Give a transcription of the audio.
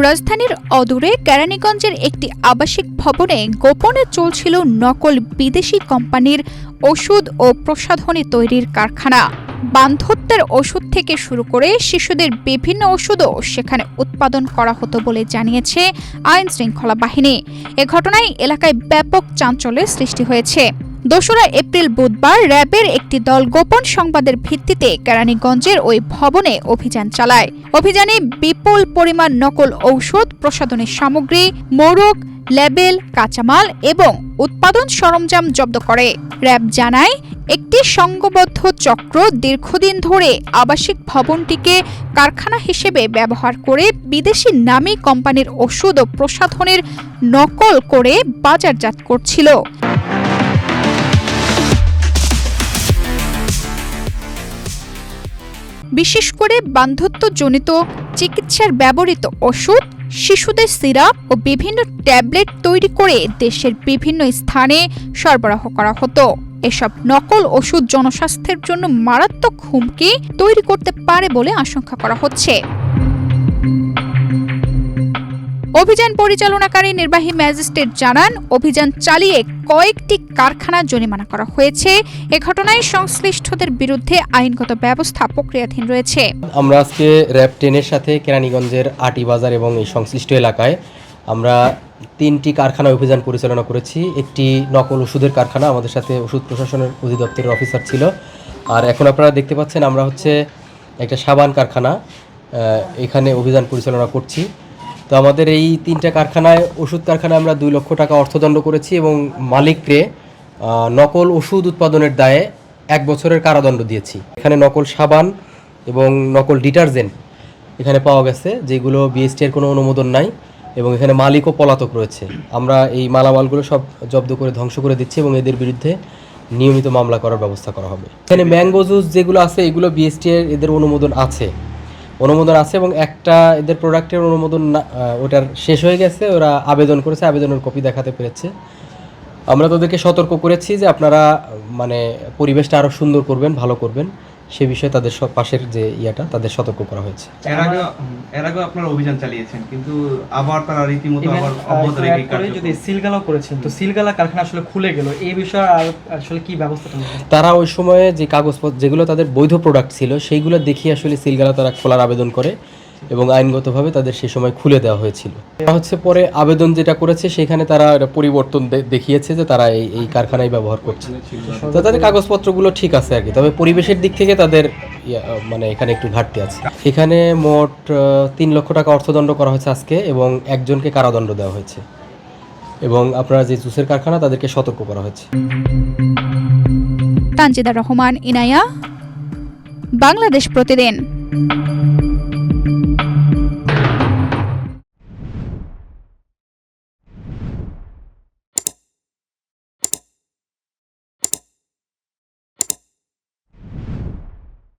রাজধানীর অদূরে কেরানীগঞ্জের একটি আবাসিক ভবনে গোপনে চলছিল নকল বিদেশি কোম্পানির ওষুধ ও প্রসাধনী তৈরির কারখানা। বান্ধত্বের ওষুধ থেকে শুরু করে শিশুদের বিভিন্ন ওষুধও সেখানে উৎপাদন করা হতো বলে জানিয়েছে আইন শৃঙ্খলা বাহিনী। এ ঘটনায় এলাকায় ব্যাপক চাঞ্চল্যের সৃষ্টি হয়েছে। ২রা এপ্রিল বুধবার র্যাবের একটি দল গোপন সংবাদের ভিত্তিতে কেরানীগঞ্জের ওই ভবনে অভিযান চালায়। অভিযানে বিপুল পরিমাণ নকল ঔষধ, প্রসাধনী সামগ্রী, মোড়ক, লেবেল, কাঁচামাল এবং উৎপাদন সরঞ্জাম জব্দ করে। র্যাব জানায়, একটি সংঘবদ্ধ চক্র দীর্ঘদিন ধরে আবাসিক ভবনটিকে কারখানা হিসেবে ব্যবহার করে বিদেশি নামী কোম্পানির ওষুধ ও প্রসাধনীর নকল করে বাজারজাত করছিল। বিশেষ করে বান্ধত্বজনিত চিকিৎসার ব্যবহৃত ওষুধ, শিশুদের সিরাপ ও বিভিন্ন ট্যাবলেট তৈরি করে দেশের বিভিন্ন স্থানে সরবরাহ করা হতো। এসব নকল ওষুধ জনস্বাস্থ্যের জন্য মারাত্মক হুমকি তৈরি করতে পারে বলে আশঙ্কা করা হচ্ছে। অভিযান পরিচালনাকারী নির্বাহী ম্যাজিস্ট্রেট জানান, অভিযান চালিয়ে কয়েকটি কারখানা জরিমানা করা হয়েছে। এ ঘটনায় সংশ্লিষ্টদের বিরুদ্ধে আইনগত ব্যবস্থা প্রক্রিয়াধীন রয়েছে। আমরা আজকে র্যাব 10-এর সাথে কেরানীগঞ্জের আটি বাজার এবং এই সংশ্লিষ্ট এলাকায় আমরা 3টি কারখানায় অভিযান পরিচালনা করেছি। একটি নকল ওষুধের কারখানা, আমাদের সাথে ওষুধ প্রশাসনের অধিদপ্তরের অফিসার ছিল। আর এখন আপনারা দেখতে পাচ্ছেন আমরা একটা সাবান কারখানা, এখানে অভিযান পরিচালনা করছি। তো আমাদের এই 3টা কারখানায়, ওষুধ কারখানায় আমরা 2 লক্ষ টাকা অর্থদণ্ড করেছি এবং মালিককে নকল ওষুধ উৎপাদনের দায়ে 1 বছরের কারাদণ্ড দিয়েছি। এখানে নকল সাবান এবং নকল ডিটারজেন্ট এখানে পাওয়া গেছে, যেগুলো বিএসটির কোনো অনুমোদন নাই এবং এখানে মালিকও পলাতক রয়েছে। আমরা এই মালামালগুলো সব জব্দ করে ধ্বংস করে দিচ্ছি এবং এদের বিরুদ্ধে নিয়মিত মামলা করার ব্যবস্থা করা হবে। এখানে ম্যাঙ্গো জুস যেগুলো আছে, এগুলো বিএসটির এদের অনুমোদন আছে এবং একটা এদের প্রোডাক্টের অনুমোদন ওটার শেষ হয়ে গেছে, ওরা আবেদন করেছে, আবেদনের কপি দেখাতে পেরেছে। আমরা তাদেরকে সতর্ক করেছি যে আপনারা পরিবেশটা আরও সুন্দর করবেন, ভালো করবেন, সে বিষয়ে তাদের পাশের যে তাদের সতর্ক করা হয়েছে। এর আগে আপনারা অভিযান চালিয়েছেন, কিন্তু আবার তারা রীতিমতো অব্যাহত রেখে যদি সিলগালা করেছেন, তো সিলগালা কারখানা আসলে খুলে গেল, এই বিষয়ে আসলে কি ব্যবস্থা নেবেন? তারা ওই সময়ে যে কাগজপত্র যেগুলো তাদের বৈধ প্রোডাক্ট ছিল সেইগুলো দেখিয়ে আসলে সিলগালা তারা খোলার আবেদন করে এবং আইনগতভাবে তাদের সে সময় খুলে দেওয়া হয়েছিল। পরে আবেদন যেটা করেছে সেখানে তারা পরিবর্তন দেখিয়েছে যে তারা এই কারখানায় ব্যবহার করছে। তো তাদের কাগজপত্রগুলো ঠিক আছে আর কি, তবে পরিবেশের দিক থেকে তাদের এখানে একটু ঘাটতি আছে। এখানে মোট 3 লক্ষ টাকা অর্থদণ্ড করা হয়েছে আজকে এবং একজনকে কারাদণ্ড দেওয়া হয়েছে এবং আপনারা যে জুসের কারখানা তাদেরকে সতর্ক করা হয়েছে। তানজিদা রহমান, ইনায়া, বাংলাদেশ প্রতিদিন।